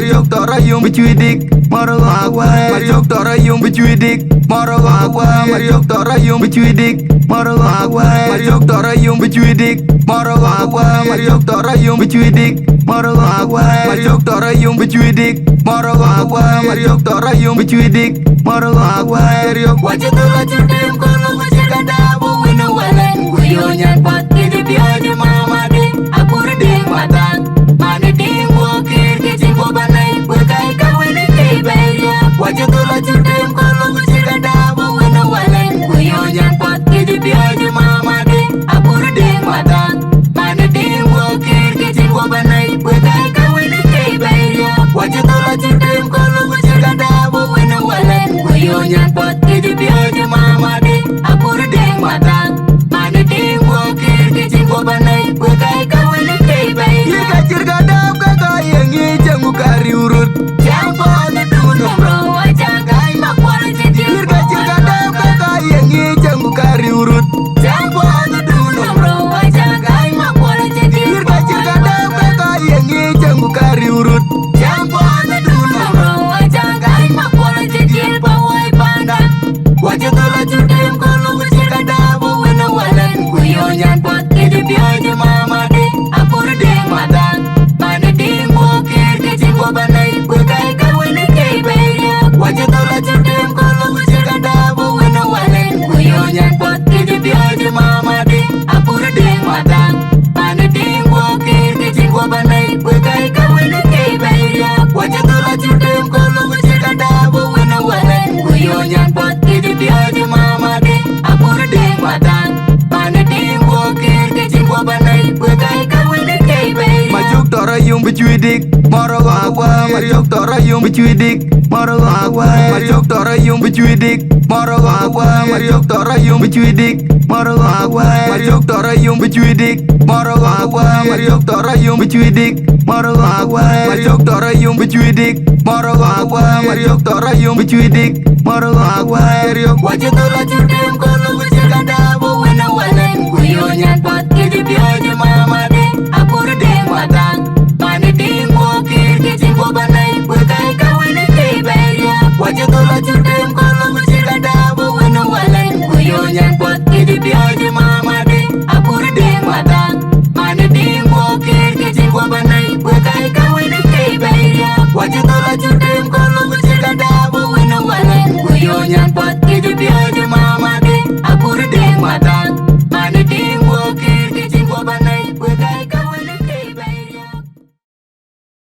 Mariok tora yung bicuidik Moro agua Mariok tora yung bicuidik Moro agua Mariok tora yung bicuidik Moro agua Mariok tora yung bicuidik Moro agua Mariok tora yung bicuidik Moro agua Mariok tora yung bicuidik Moro agua Mariok tora yung bicuidik Moro agua Mariok Wajah tulah cerdem kalau wajah kada buwi na walen Guyonyan pat kiti piaja mama ding Aku reding matang Mani ding wakir kicing bobanay Berkai kawin kay beria Wajah tulah cerdem kalau wajah kada buwi na walen Guyonyan pat kiti piaja mama ding Aku reding matang Mani ding wakir kicing bobanay Berkai kawin kay beria Wajah tulah cerdem kalau wajah kada buwi na walen Guyonyan pat kiti piaja mama ding Aku reding matang Mani ding wakir kicing bobanay Berkai kawin kay beria Kacir gadap kakak yang ngijang kari urut Jampo na duno bro Wajah kay makwala cicil Kacir gadap kakak yang ngijang kari urut Jampo na duno bro Wajah kay makwala cicil Kacir gadap kakak yang ngijang kari urut Jampo na duno bro Wajah kay makwala cicil Pawai pandang Wajah tulah cerdem kalau wajah kada buwi na walen Guyonyan pat kiti piaja mama ding Aku reding matang Mani ding wakir kicing bobanay Berkai kawin kay beria Wajah tulah cerdem kalau wajah kada buwi na walen Guyonyan pat kiti piaja mama ding Aku reding matang Mani ding wakir kicing bobanay Berkai kawin kay beria Wajah tulah cerdem kalau wajah kada buwi na walen Guyonyan pat kiti piaja mama ding Aku reding matang Mani ding wakir kicing bobanay Berkai kawin kay beria Majuk tora yung bicuidik Moro agua Mariok tora yung bicuidik Moro agua Mariok tora yung bicuidik Moro agua Mariok tora yung bicuidik Moro agua Mariok tora yung bicuidik Moro agua Mariok tora yung bicuidik Moro agua Mariok tora yung bicuidik Moro agua Mariok tora yung bicuidik Moro agua Mariok Wajah tulah cerdem kalau wajah kada buwi na walen Guyonyan pat kiti piaja mama ding Aku reding matang Mani ding wakir kicing bobanay Berkai kawin kay beria Wajah tulah cerdem kalau wajah kada buwi na walen Guyonyan pat kiti piaja mama ding Aku reding matang Mani ding wakir kicing bobanay Berkai kawin kay beria Wajah tulah cerdem kalau wajah kada buwi na walen Guyonyan pat